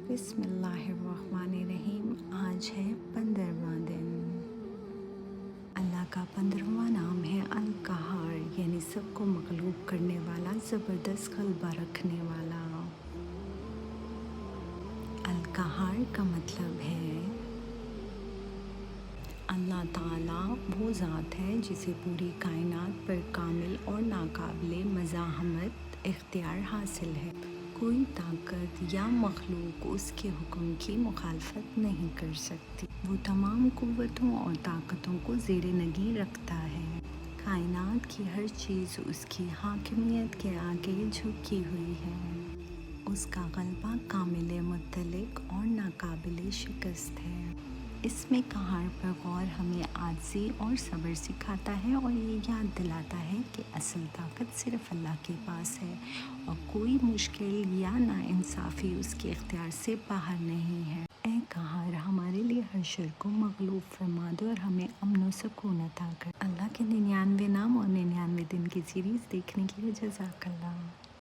بسم اللہ الرحمن الرحیم۔ آج ہے 15واں دن۔ اللہ کا 15واں نام ہے القہار، یعنی سب کو مغلوب کرنے والا، زبردست غلبہ رکھنے والا۔ القہار کا مطلب ہے اللہ تعالیٰ وہ ذات ہے جسے پوری کائنات پر کامل اور ناقابل مزاحمت اختیار حاصل ہے۔ کوئی طاقت یا مخلوق اس کے حکم کی مخالفت نہیں کر سکتی۔ وہ تمام قوتوں اور طاقتوں کو زیر نگین رکھتا ہے۔ کائنات کی ہر چیز اس کی حاکمیت کے آگے جھکی ہوئی ہے۔ اس کا غلبہ کامل، مطلق اور ناقابل شکست ہے۔ اس میں قہار پر غور ہمیں عاجزی اور صبر سکھاتا ہے اور یہ یاد دلاتا ہے کہ اصل طاقت صرف اللہ کے پاس ہے اور کوئی مشکل یا ناانصافی اس کے اختیار سے باہر نہیں ہے۔ اے قہار، ہمارے لیے ہر شر کو مغلوب فرما دے اور ہمیں امن و سکون عطا کر۔ اللہ کے 99 نام اور 99 دن کی سیریز دیکھنے کے لیے جزاک اللہ۔